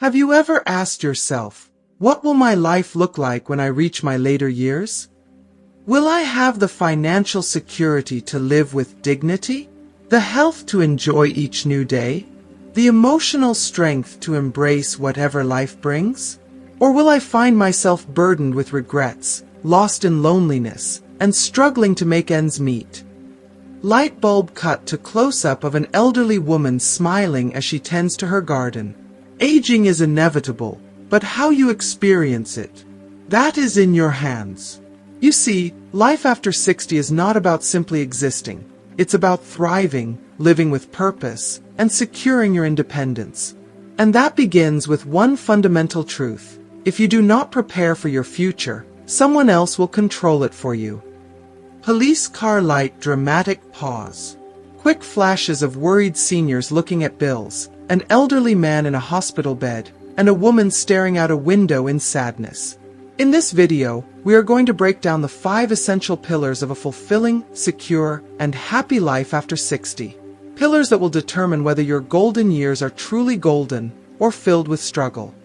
Have you ever asked yourself, what will my life look like when I reach my later years? Will I have the financial security to live with dignity? The health to enjoy each new day? The emotional strength to embrace whatever life brings? Or will I find myself burdened with regrets, lost in loneliness, and struggling to make ends meet? Light bulb cut to close-up of an elderly woman smiling as she tends to her garden. Aging is inevitable, but how you experience it, that is in your hands. You see, life after 60 is not about simply existing. It's about thriving, living with purpose, and securing your independence. And that begins with one fundamental truth. If you do not prepare for your future, someone else will control it for you. Police car light dramatic pause. Quick flashes of worried seniors looking at bills, an elderly man in a hospital bed, and a woman staring out a window in sadness. In this video, we are going to break down the 5 essential pillars of a fulfilling, secure, and happy life after 60. Pillars that will determine whether your golden years are truly golden or filled with struggle.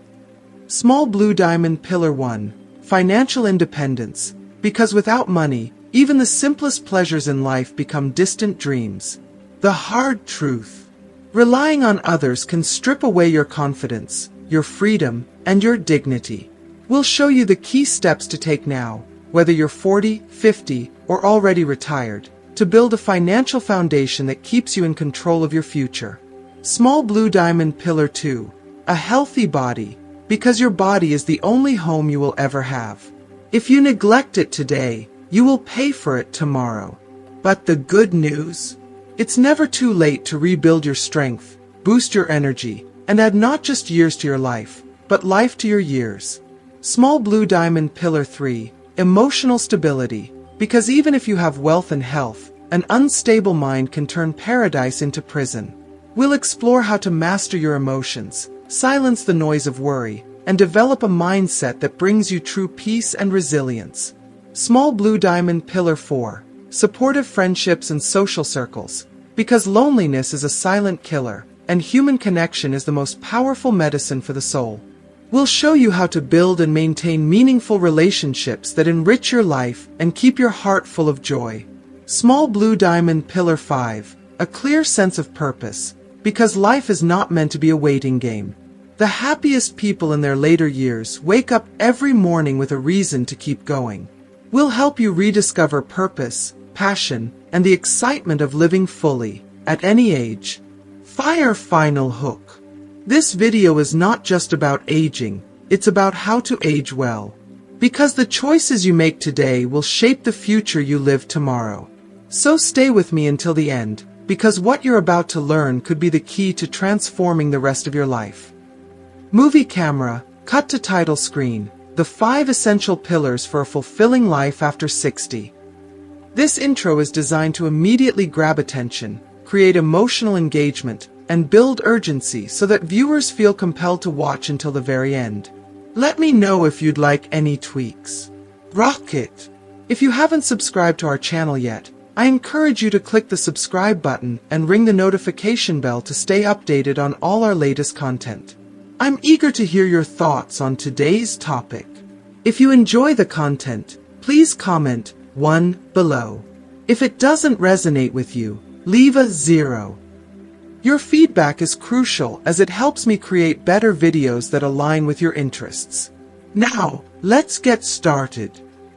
Small blue diamond pillar 1, financial independence, because without money, even the simplest pleasures in life become distant dreams. The hard truth. Relying on others can strip away your confidence, your freedom, and your dignity. We'll show you the key steps to take now, whether you're 40, 50, or already retired, to build a financial foundation that keeps you in control of your future. Small blue diamond pillar 2, a healthy body, because your body is the only home you will ever have. If you neglect it today, you will pay for it tomorrow. But the good news? It's never too late to rebuild your strength, boost your energy, and add not just years to your life, but life to your years. Small blue diamond pillar 3, emotional stability, because even if you have wealth and health, an unstable mind can turn paradise into prison. We'll explore how to master your emotions, silence the noise of worry, and develop a mindset that brings you true peace and resilience. Small blue diamond pillar 4, supportive friendships and social circles, because loneliness is a silent killer, and human connection is the most powerful medicine for the soul. We'll show you how to build and maintain meaningful relationships that enrich your life and keep your heart full of joy. Small blue diamond pillar 5, a clear sense of purpose, because life is not meant to be a waiting game. The happiest people in their later years wake up every morning with a reason to keep going. We'll help you rediscover purpose, passion, and the excitement of living fully, at any age. Fire final hook. This video is not just about aging, it's about how to age well. Because the choices you make today will shape the future you live tomorrow. So stay with me until the end, because what you're about to learn could be the key to transforming the rest of your life. Movie camera, cut to title screen. The 5 essential pillars for a fulfilling life after 60. This intro is designed to immediately grab attention, create emotional engagement, and build urgency so that viewers feel compelled to watch until the very end. Let me know if you'd like any tweaks. Rock it! If you haven't subscribed to our channel yet, I encourage you to click the subscribe button and ring the notification bell to stay updated on all our latest content. I'm eager to hear your thoughts on today's topic. If you enjoy the content, please comment 1 below. If it doesn't resonate with you, leave a 0. Your feedback is crucial as it helps me create better videos that align with your interests. Now, let's get started.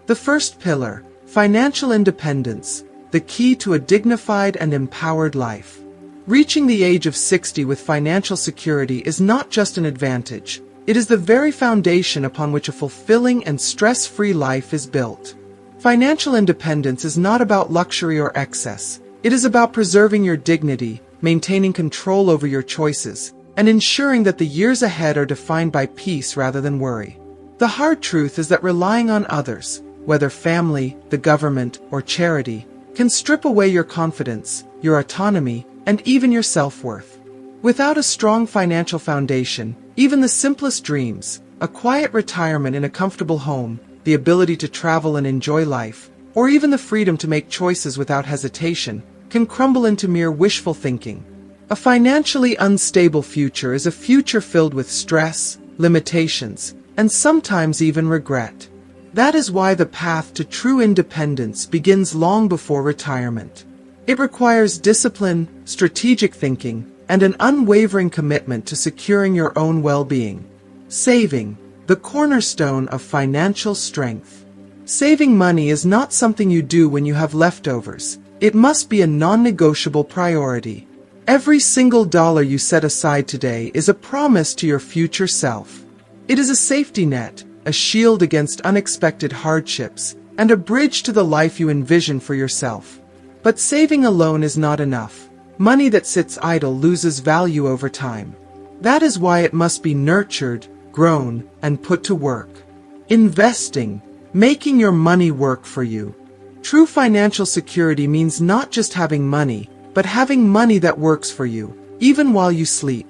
The first pillar, financial independence, the key to a dignified and empowered life. Reaching the age of 60 with financial security is not just an advantage, it is the very foundation upon which a fulfilling and stress-free life is built. Financial independence is not about luxury or excess, it is about preserving your dignity, maintaining control over your choices, and ensuring that the years ahead are defined by peace rather than worry. The hard truth is that relying on others, whether family, the government, or charity, can strip away your confidence, your autonomy, and even your self-worth. Without a strong financial foundation, even the simplest dreams, a quiet retirement in a comfortable home, the ability to travel and enjoy life, or even the freedom to make choices without hesitation, can crumble into mere wishful thinking. A financially unstable future is a future filled with stress, limitations, and sometimes even regret. That is why the path to true independence begins long before retirement. It requires discipline, strategic thinking, and an unwavering commitment to securing your own well-being. Saving, the cornerstone of financial strength. Saving money is not something you do when you have leftovers. It must be a non-negotiable priority. Every single dollar you set aside today is a promise to your future self. It is a safety net, a shield against unexpected hardships, and a bridge to the life you envision for yourself. But saving alone is not enough. Money that sits idle loses value over time. That is why it must be nurtured, grown, and put to work. Investing, making your money work for you. True financial security means not just having money, but having money that works for you, even while you sleep.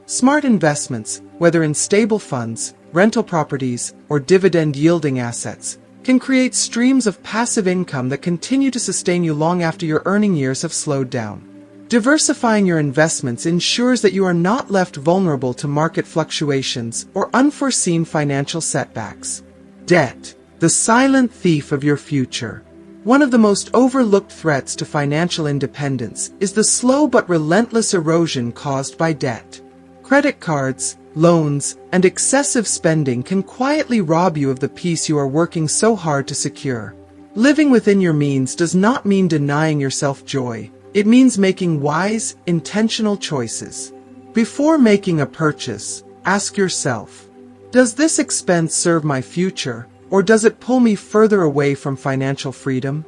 Smart investments, whether in stable funds, rental properties, or dividend-yielding assets, can create streams of passive income that continue to sustain you long after your earning years have slowed down. Diversifying your investments ensures that you are not left vulnerable to market fluctuations or unforeseen financial setbacks. Debt, the silent thief of your future. One of the most overlooked threats to financial independence is the slow but relentless erosion caused by debt. Credit cards, loans, and excessive spending can quietly rob you of the peace you are working so hard to secure. Living within your means does not mean denying yourself joy. It means making wise, intentional choices. Before making a purchase, ask yourself, does this expense serve my future, or does it pull me further away from financial freedom?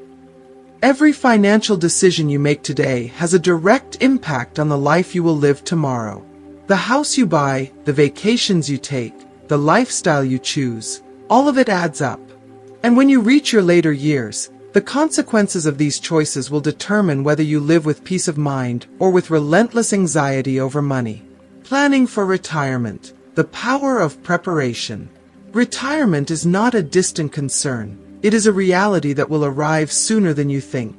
Every financial decision you make today has a direct impact on the life you will live tomorrow. The house you buy, the vacations you take, the lifestyle you choose, all of it adds up. And when you reach your later years, the consequences of these choices will determine whether you live with peace of mind or with relentless anxiety over money. Planning for retirement, the power of preparation. Retirement is not a distant concern. It is a reality that will arrive sooner than you think.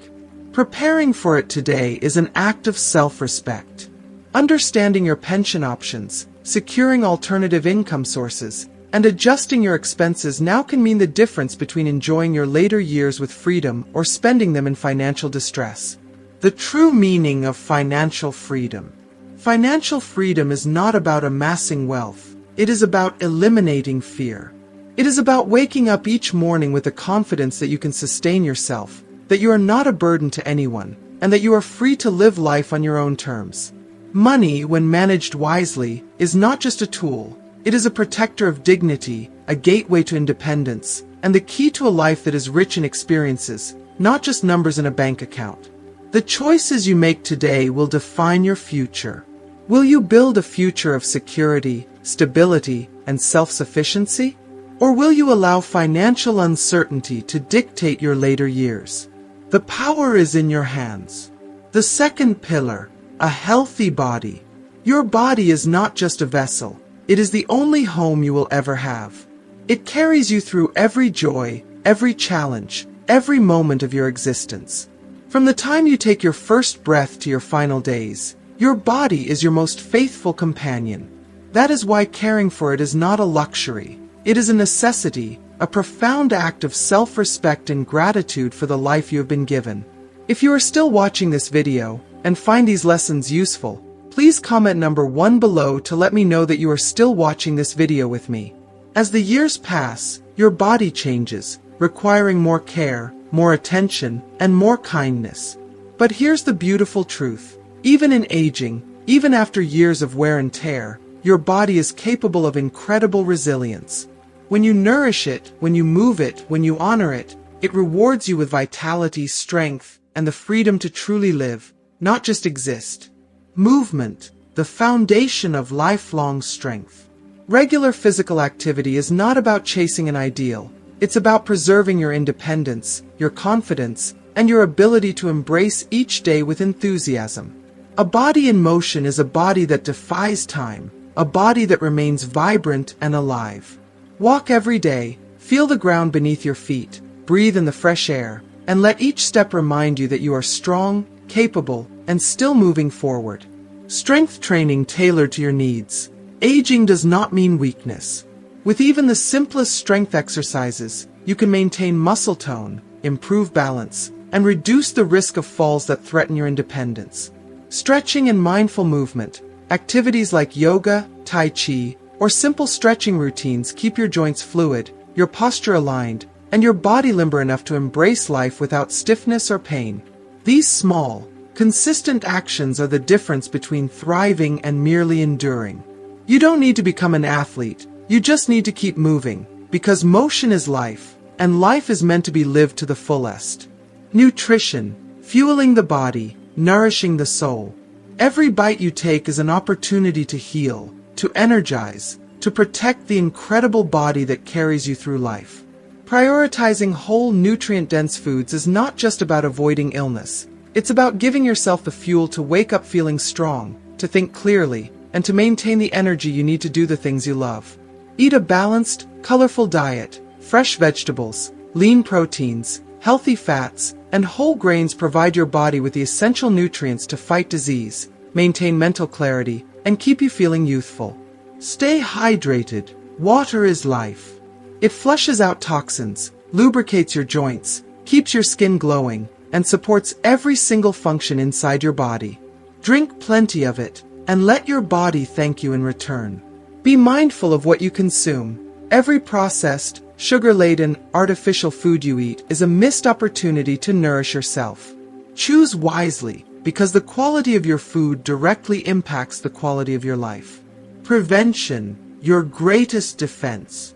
Preparing for it today is an act of self-respect. Understanding your pension options, securing alternative income sources, and adjusting your expenses now can mean the difference between enjoying your later years with freedom or spending them in financial distress. The true meaning of financial freedom. Financial freedom is not about amassing wealth. It is about eliminating fear. It is about waking up each morning with the confidence that you can sustain yourself, that you are not a burden to anyone, and that you are free to live life on your own terms. Money, when managed wisely, is not just a tool. It is a protector of dignity, a gateway to independence, and the key to a life that is rich in experiences, not just numbers in a bank account. The choices you make today will define your future. Will you build a future of security, stability, and self-sufficiency? Or will you allow financial uncertainty to dictate your later years? The power is in your hands. The second pillar, a healthy body. Your body is not just a vessel. It is the only home you will ever have. It carries you through every joy, every challenge, every moment of your existence. From the time you take your first breath to your final days, your body is your most faithful companion. That is why caring for it is not a luxury. It is a necessity, a profound act of self-respect and gratitude for the life you have been given. If you are still watching this video and find these lessons useful, please comment number 1 below to let me know that you are still watching this video with me. As the years pass, your body changes, requiring more care, more attention, and more kindness. But here's the beautiful truth. Even in aging, even after years of wear and tear, your body is capable of incredible resilience. When you nourish it, when you move it, when you honor it, it rewards you with vitality, strength, and the freedom to truly live, not just exist. Movement, the foundation of lifelong strength. Regular physical activity is not about chasing an ideal. It's about preserving your independence, your confidence, and your ability to embrace each day with enthusiasm. A body in motion is a body that defies time, a body that remains vibrant and alive. Walk every day, feel the ground beneath your feet, breathe in the fresh air, and let each step remind you that you are strong, capable, and still moving forward. Strength training tailored to your needs. Aging does not mean weakness. With even the simplest strength exercises, you can maintain muscle tone, improve balance, and reduce the risk of falls that threaten your independence. Stretching and mindful movement. Activities like yoga, tai chi, or simple stretching routines keep your joints fluid, your posture aligned, and your body limber enough to embrace life without stiffness or pain. These small, consistent actions are the difference between thriving and merely enduring. You don't need to become an athlete, you just need to keep moving, because motion is life, and life is meant to be lived to the fullest. Nutrition, fueling the body, nourishing the soul. Every bite you take is an opportunity to heal, to energize, to protect the incredible body that carries you through life. Prioritizing whole nutrient-dense foods is not just about avoiding illness. It's about giving yourself the fuel to wake up feeling strong, to think clearly, and to maintain the energy you need to do the things you love. Eat a balanced, colorful diet. Fresh vegetables, lean proteins, healthy fats, and whole grains provide your body with the essential nutrients to fight disease, maintain mental clarity, and keep you feeling youthful. Stay hydrated. Water is life. It flushes out toxins, lubricates your joints, keeps your skin glowing, and supports every single function inside your body. Drink plenty of it, and let your body thank you in return. Be mindful of what you consume. Every processed, sugar-laden, artificial food you eat is a missed opportunity to nourish yourself. Choose wisely, because the quality of your food directly impacts the quality of your life. Prevention, your greatest defense.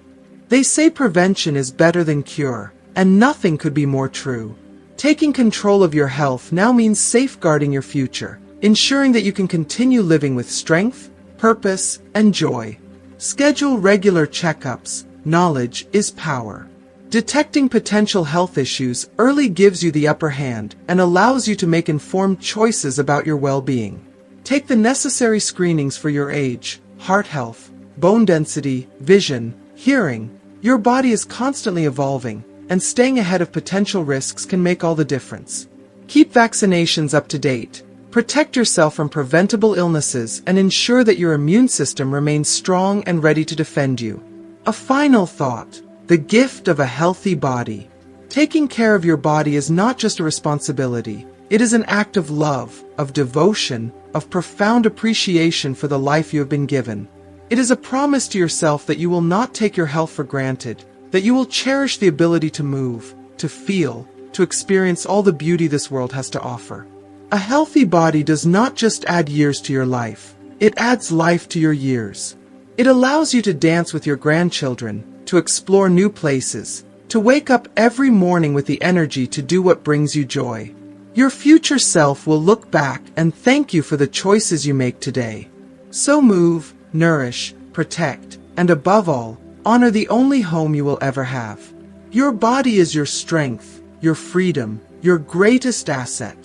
They say prevention is better than cure, and nothing could be more true. Taking control of your health now means safeguarding your future, ensuring that you can continue living with strength, purpose, and joy. Schedule regular checkups. Knowledge is power. Detecting potential health issues early gives you the upper hand and allows you to make informed choices about your well-being. Take the necessary screenings for your age, heart health, bone density, vision, hearing. Your body is constantly evolving, and staying ahead of potential risks can make all the difference. Keep vaccinations up to date. Protect yourself from preventable illnesses and ensure that your immune system remains strong and ready to defend you. A final thought, the gift of a healthy body. Taking care of your body is not just a responsibility, it is an act of love, of devotion, of profound appreciation for the life you have been given. It is a promise to yourself that you will not take your health for granted, that you will cherish the ability to move, to feel, to experience all the beauty this world has to offer. A healthy body does not just add years to your life, it adds life to your years. It allows you to dance with your grandchildren, to explore new places, to wake up every morning with the energy to do what brings you joy. Your future self will look back and thank you for the choices you make today. So move, nourish, protect, and above all, honor the only home you will ever have. Your body is your strength, your freedom, your greatest asset.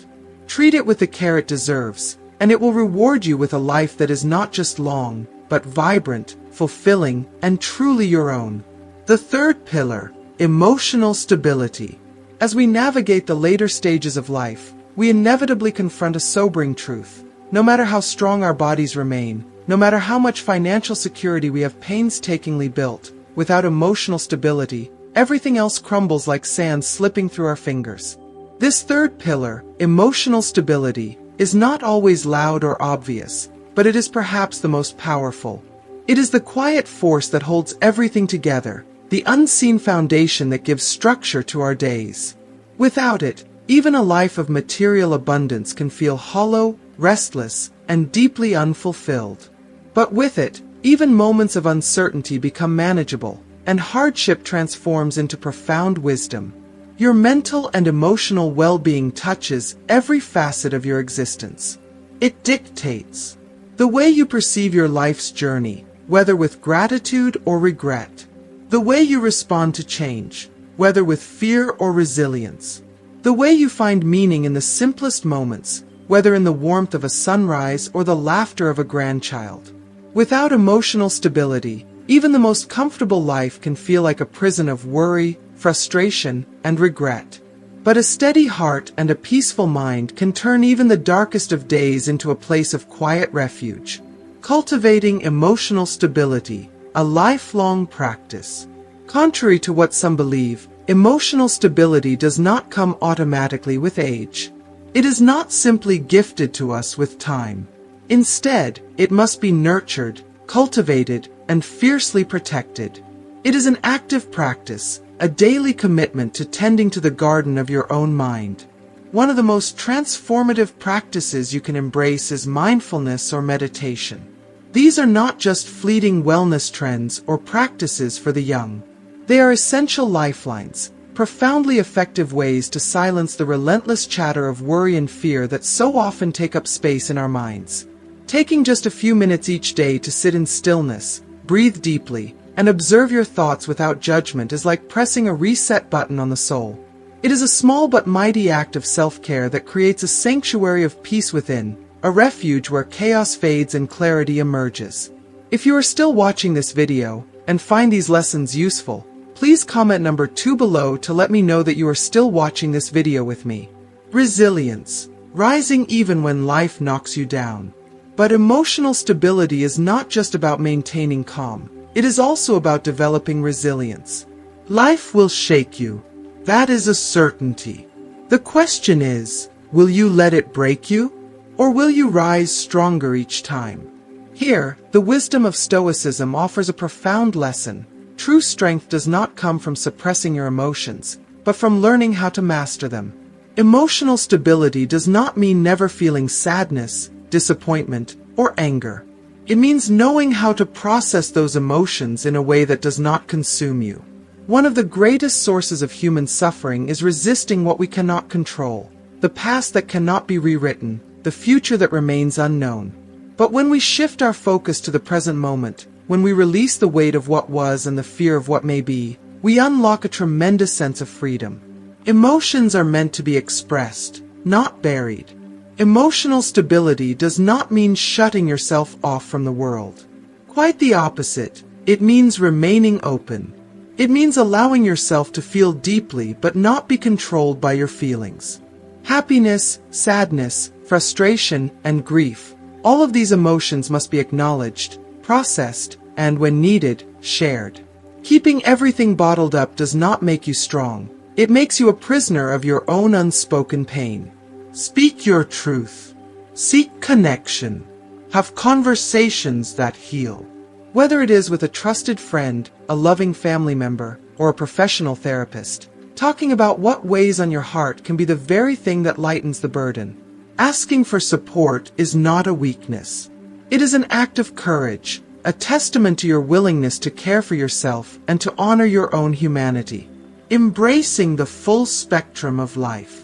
Treat it with the care it deserves, and it will reward you with a life that is not just long, but vibrant, fulfilling, and truly your own. The third pillar, emotional stability. As we navigate the later stages of life, we inevitably confront a sobering truth. No matter how strong our bodies remain, no matter how much financial security we have painstakingly built, without emotional stability, everything else crumbles like sand slipping through our fingers. This third pillar, emotional stability, is not always loud or obvious, but it is perhaps the most powerful. It is the quiet force that holds everything together, the unseen foundation that gives structure to our days. Without it, even a life of material abundance can feel hollow, restless, and deeply unfulfilled. But with it, even moments of uncertainty become manageable, and hardship transforms into profound wisdom. Your mental and emotional well-being touches every facet of your existence. It dictates the way you perceive your life's journey, whether with gratitude or regret. The way you respond to change, whether with fear or resilience. The way you find meaning in the simplest moments, whether in the warmth of a sunrise or the laughter of a grandchild. Without emotional stability, even the most comfortable life can feel like a prison of worry, frustration, and regret. But a steady heart and a peaceful mind can turn even the darkest of days into a place of quiet refuge. Cultivating emotional stability, a lifelong practice. Contrary to what some believe, emotional stability does not come automatically with age. It is not simply gifted to us with time. Instead, it must be nurtured, cultivated, and fiercely protected. It is an active practice, a daily commitment to tending to the garden of your own mind. One of the most transformative practices you can embrace is mindfulness or meditation. These are not just fleeting wellness trends or practices for the young. They are essential lifelines, profoundly effective ways to silence the relentless chatter of worry and fear that so often take up space in our minds. Taking just a few minutes each day to sit in stillness, breathe deeply, and observe your thoughts without judgment is like pressing a reset button on the soul. It is a small but mighty act of self-care that creates a sanctuary of peace within, a refuge where chaos fades and clarity emerges. If you are still watching this video and find these lessons useful, please comment number 2 below to let me know that you are still watching this video with me. Resilience. Rising even when life knocks you down. But emotional stability is not just about maintaining calm. It is also about developing resilience. Life will shake you. That is a certainty. The question is, will you let it break you? Or will you rise stronger each time? Here, the wisdom of Stoicism offers a profound lesson. True strength does not come from suppressing your emotions, but from learning how to master them. Emotional stability does not mean never feeling sadness, disappointment, or anger. It means knowing how to process those emotions in a way that does not consume you. One of the greatest sources of human suffering is resisting what we cannot control, the past that cannot be rewritten, the future that remains unknown. But when we shift our focus to the present moment, when we release the weight of what was and the fear of what may be, we unlock a tremendous sense of freedom. Emotions are meant to be expressed, not buried. Emotional stability does not mean shutting yourself off from the world. Quite the opposite. It means remaining open. It means allowing yourself to feel deeply but not be controlled by your feelings. Happiness, sadness, frustration, and grief. All of these emotions must be acknowledged, processed, and when needed, shared. Keeping everything bottled up does not make you strong. It makes you a prisoner of your own unspoken pain. Speak your truth. Seek connection. Have conversations that heal. Whether it is with a trusted friend, a loving family member, or a professional therapist, talking about what weighs on your heart can be the very thing that lightens the burden. Asking for support is not a weakness. It is an act of courage, a testament to your willingness to care for yourself and to honor your own humanity. Embracing the full spectrum of life.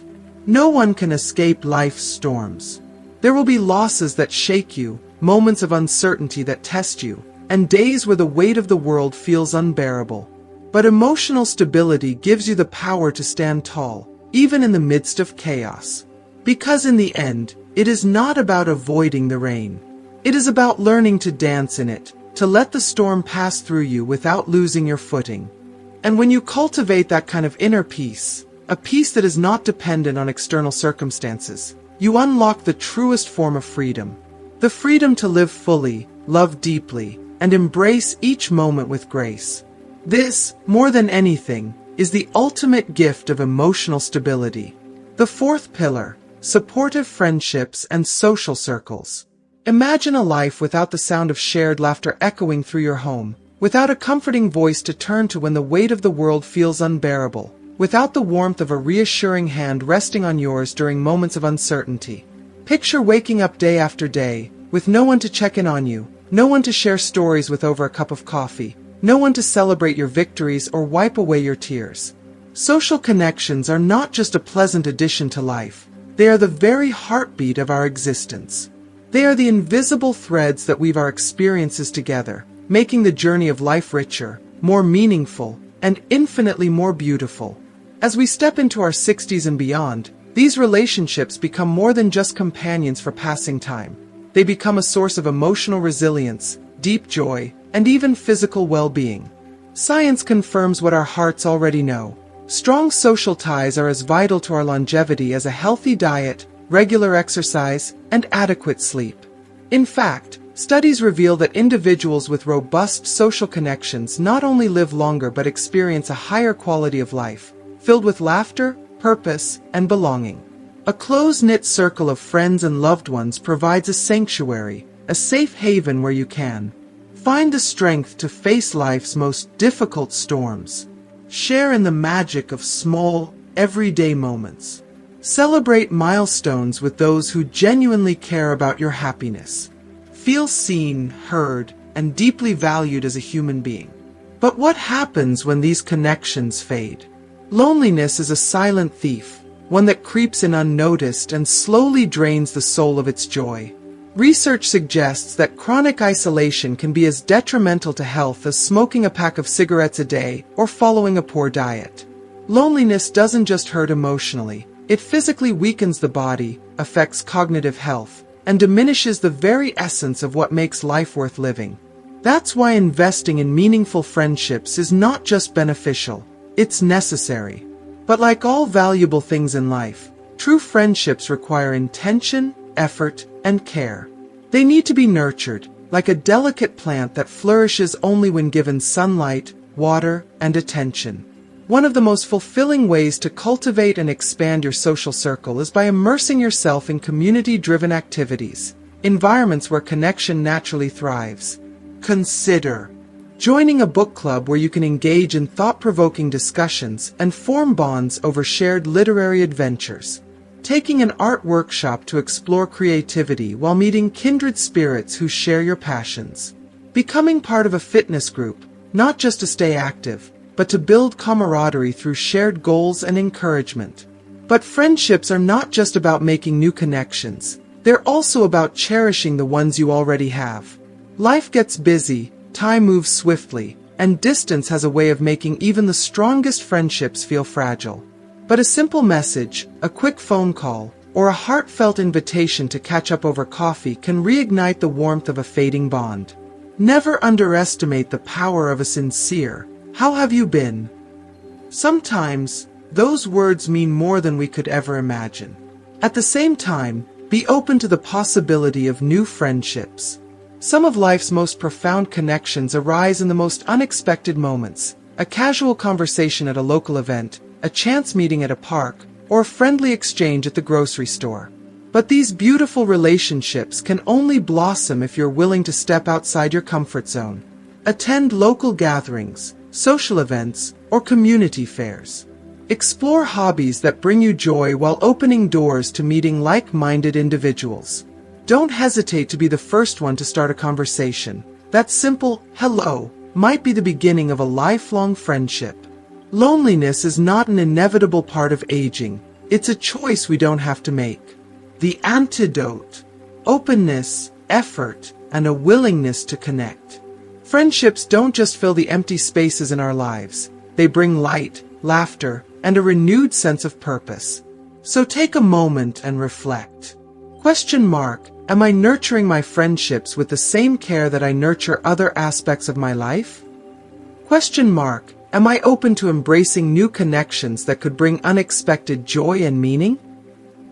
No one can escape life's storms. There will be losses that shake you, moments of uncertainty that test you, and days where the weight of the world feels unbearable. But emotional stability gives you the power to stand tall, even in the midst of chaos. Because in the end, it is not about avoiding the rain. It is about learning to dance in it, to let the storm pass through you without losing your footing. And when you cultivate that kind of inner peace, a peace that is not dependent on external circumstances, you unlock the truest form of freedom. The freedom to live fully, love deeply, and embrace each moment with grace. This, more than anything, is the ultimate gift of emotional stability. The fourth pillar, supportive friendships and social circles. Imagine a life without the sound of shared laughter echoing through your home, without a comforting voice to turn to when the weight of the world feels unbearable, without the warmth of a reassuring hand resting on yours during moments of uncertainty. Picture waking up day after day, with no one to check in on you, no one to share stories with over a cup of coffee, no one to celebrate your victories or wipe away your tears. Social connections are not just a pleasant addition to life, they are the very heartbeat of our existence. They are the invisible threads that weave our experiences together, making the journey of life richer, more meaningful, and infinitely more beautiful. As we step into our 60s and beyond, these relationships become more than just companions for passing time. They become a source of emotional resilience, deep joy, and even physical well-being. Science confirms what our hearts already know. Strong social ties are as vital to our longevity as a healthy diet, regular exercise, and adequate sleep. In fact, studies reveal that individuals with robust social connections not only live longer but experience a higher quality of life, filled with laughter, purpose, and belonging. A close-knit circle of friends and loved ones provides a sanctuary, a safe haven where you can find the strength to face life's most difficult storms. Share in the magic of small, everyday moments. Celebrate milestones with those who genuinely care about your happiness. Feel seen, heard, and deeply valued as a human being. But what happens when these connections fade? Loneliness is a silent thief, one that creeps in unnoticed and slowly drains the soul of its joy. Research suggests that chronic isolation can be as detrimental to health as smoking a pack of cigarettes a day or following a poor diet. Loneliness doesn't just hurt emotionally, it physically weakens the body, affects cognitive health, and diminishes the very essence of what makes life worth living. That's why investing in meaningful friendships is not just beneficial, it's necessary. But like all valuable things in life, true friendships require intention, effort, and care. They need to be nurtured, like a delicate plant that flourishes only when given sunlight, water, and attention. One of the most fulfilling ways to cultivate and expand your social circle is by immersing yourself in community-driven activities, environments where connection naturally thrives. Consider joining a book club where you can engage in thought-provoking discussions and form bonds over shared literary adventures. Taking an art workshop to explore creativity while meeting kindred spirits who share your passions. Becoming part of a fitness group, not just to stay active, but to build camaraderie through shared goals and encouragement. But friendships are not just about making new connections. They're also about cherishing the ones you already have. Life gets busy, time moves swiftly, and distance has a way of making even the strongest friendships feel fragile. But a simple message, a quick phone call, or a heartfelt invitation to catch up over coffee can reignite the warmth of a fading bond. Never underestimate the power of a sincere, "How have you been?" Sometimes, those words mean more than we could ever imagine. At the same time, be open to the possibility of new friendships. Some of life's most profound connections arise in the most unexpected moments, a casual conversation at a local event, a chance meeting at a park, or a friendly exchange at the grocery store. But these beautiful relationships can only blossom if you're willing to step outside your comfort zone. Attend local gatherings, social events, or community fairs. Explore hobbies that bring you joy while opening doors to meeting like-minded individuals. Don't hesitate to be the first one to start a conversation. That simple hello might be the beginning of a lifelong friendship. Loneliness is not an inevitable part of aging. It's a choice we don't have to make. The antidote: openness, effort, and a willingness to connect. Friendships don't just fill the empty spaces in our lives. They bring light, laughter, and a renewed sense of purpose. So take a moment and reflect. Am I nurturing my friendships with the same care that I nurture other aspects of my life? Am I open to embracing new connections that could bring unexpected joy and meaning?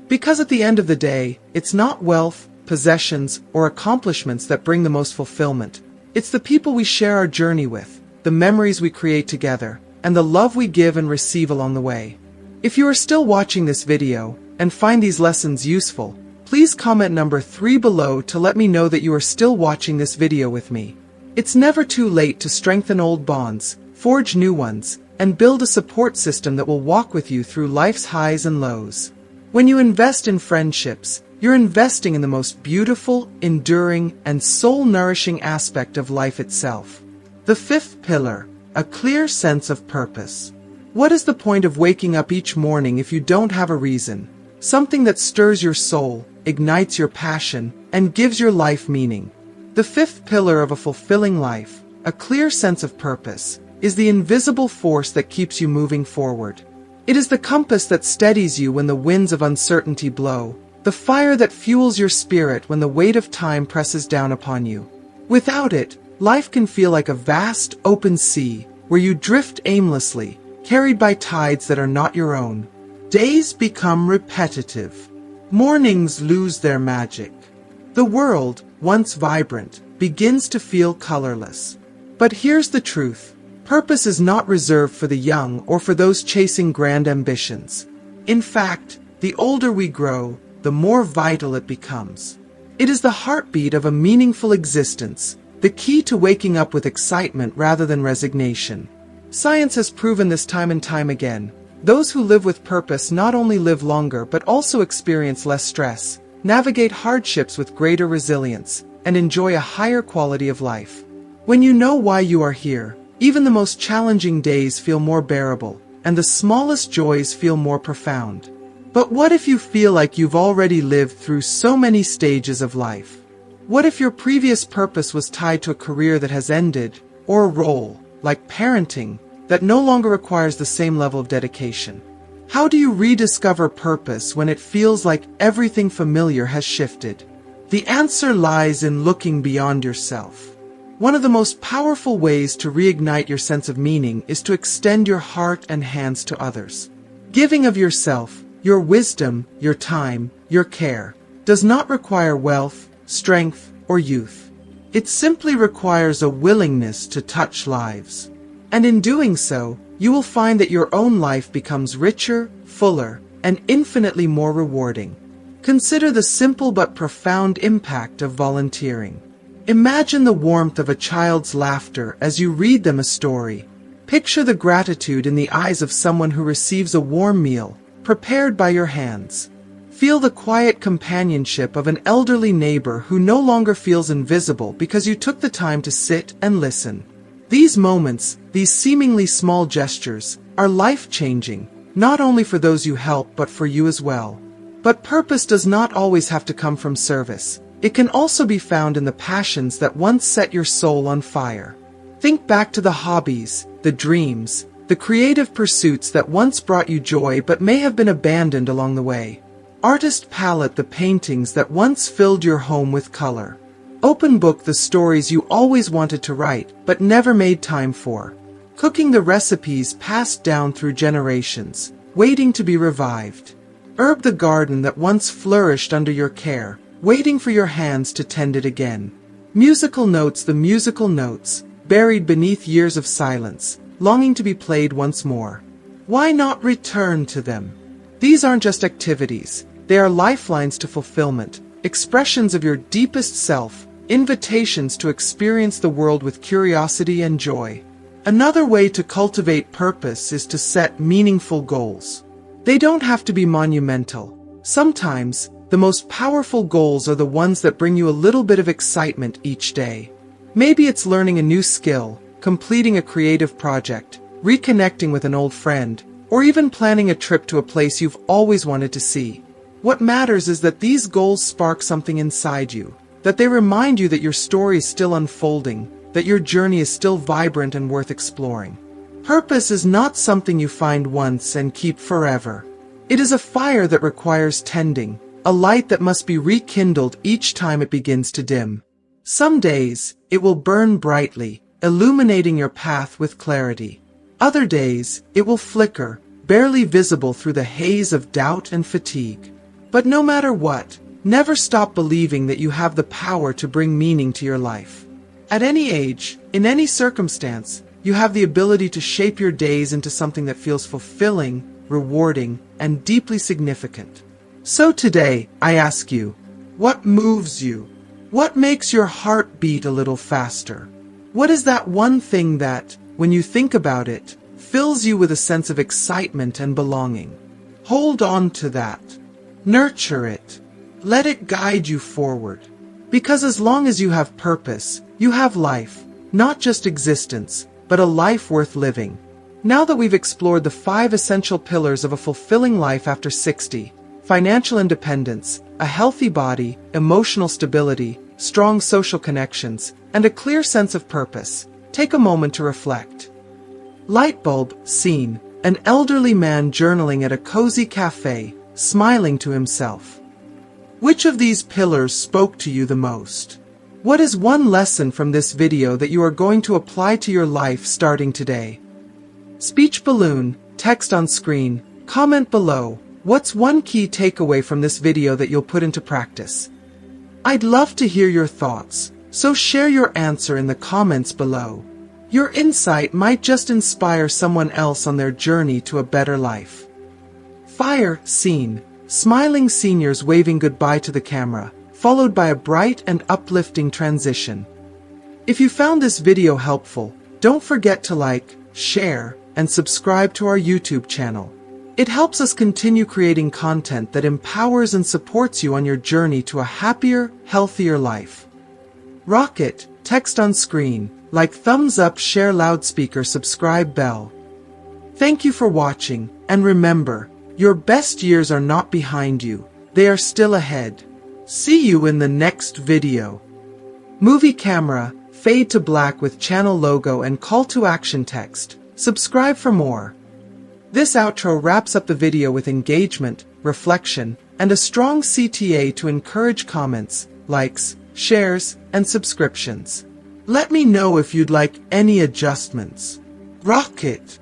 Because at the end of the day, it's not wealth, possessions, or accomplishments that bring the most fulfillment. It's the people we share our journey with, the memories we create together, and the love we give and receive along the way. If you are still watching this video and find these lessons useful, please comment number 3 below to let me know that you are still watching this video with me. It's never too late to strengthen old bonds, forge new ones, and build a support system that will walk with you through life's highs and lows. When you invest in friendships, you're investing in the most beautiful, enduring, and soul-nourishing aspect of life itself. The 5th pillar, a clear sense of purpose. What is the point of waking up each morning if you don't have a reason? Something that stirs your soul, ignites your passion, and gives your life meaning. The 5th pillar of a fulfilling life, a clear sense of purpose, is the invisible force that keeps you moving forward. It is the compass that steadies you when the winds of uncertainty blow, the fire that fuels your spirit when the weight of time presses down upon you. Without it, life can feel like a vast, open sea, where you drift aimlessly, carried by tides that are not your own. Days become repetitive. Mornings lose their magic. The world, once vibrant, begins to feel colorless. But here's the truth. Purpose is not reserved for the young or for those chasing grand ambitions. In fact, the older we grow, the more vital it becomes. It is the heartbeat of a meaningful existence, the key to waking up with excitement rather than resignation. Science has proven this time and time again. Those who live with purpose not only live longer but also experience less stress, navigate hardships with greater resilience, and enjoy a higher quality of life. When you know why you are here, even the most challenging days feel more bearable, and the smallest joys feel more profound. But what if you feel like you've already lived through so many stages of life? What if your previous purpose was tied to a career that has ended, or a role, like parenting, that no longer requires the same level of dedication? How do you rediscover purpose when it feels like everything familiar has shifted? The answer lies in looking beyond yourself. One of the most powerful ways to reignite your sense of meaning is to extend your heart and hands to others. Giving of yourself, your wisdom, your time, your care, does not require wealth, strength, or youth. It simply requires a willingness to touch lives. And in doing so, you will find that your own life becomes richer, fuller, and infinitely more rewarding. Consider the simple but profound impact of volunteering. Imagine the warmth of a child's laughter as you read them a story. Picture the gratitude in the eyes of someone who receives a warm meal, prepared by your hands. Feel the quiet companionship of an elderly neighbor who no longer feels invisible because you took the time to sit and listen. These moments, these seemingly small gestures, are life-changing, not only for those you help but for you as well. But purpose does not always have to come from service. It can also be found in the passions that once set your soul on fire. Think back to the hobbies, the dreams, the creative pursuits that once brought you joy but may have been abandoned along the way. Artist palette the paintings that once filled your home with color. Open book the stories you always wanted to write but never made time for. Cooking the recipes passed down through generations, waiting to be revived. Herb the garden that once flourished under your care, waiting for your hands to tend it again. Musical notes the musical notes, buried beneath years of silence, longing to be played once more. Why not return to them? These aren't just activities, they are lifelines to fulfillment, expressions of your deepest self, invitations to experience the world with curiosity and joy. Another way to cultivate purpose is to set meaningful goals. They don't have to be monumental. Sometimes, the most powerful goals are the ones that bring you a little bit of excitement each day. Maybe it's learning a new skill, completing a creative project, reconnecting with an old friend, or even planning a trip to a place you've always wanted to see. What matters is that these goals spark something inside you, that they remind you that your story is still unfolding, that your journey is still vibrant and worth exploring. Purpose is not something you find once and keep forever. It is a fire that requires tending, a light that must be rekindled each time it begins to dim. Some days, it will burn brightly, illuminating your path with clarity. Other days, it will flicker, barely visible through the haze of doubt and fatigue. But no matter what, never stop believing that you have the power to bring meaning to your life. At any age, in any circumstance, you have the ability to shape your days into something that feels fulfilling, rewarding, and deeply significant. So today, I ask you, what moves you? What makes your heart beat a little faster? What is that one thing that, when you think about it, fills you with a sense of excitement and belonging? Hold on to that. Nurture it. Let it guide you forward. Because as long as you have purpose, you have life, not just existence, but a life worth living. Now that we've explored the 5 essential pillars of a fulfilling life after 60, financial independence, a healthy body, emotional stability, strong social connections, and a clear sense of purpose, take a moment to reflect. Lightbulb, scene, an elderly man journaling at a cozy cafe, smiling to himself. Which of these pillars spoke to you the most? What is one lesson from this video that you are going to apply to your life starting today? Speech balloon, text on screen, comment below. What's one key takeaway from this video that you'll put into practice? I'd love to hear your thoughts, so share your answer in the comments below. Your insight might just inspire someone else on their journey to a better life. Fire scene. Smiling seniors waving goodbye to the camera, followed by a bright and uplifting transition. If you found this video helpful, don't forget to like, share, and subscribe to our YouTube channel. It helps us continue creating content that empowers and supports you on your journey to a happier, healthier life. Rocket, text on screen, like thumbs up, share, loudspeaker, subscribe, bell. Thank you for watching, and remember, your best years are not behind you, they are still ahead. See you in the next video. Movie camera, fade to black with channel logo and call to action text. Subscribe for more. This outro wraps up the video with engagement, reflection, and a strong CTA to encourage comments, likes, shares, and subscriptions. Let me know if you'd like any adjustments. Rocket!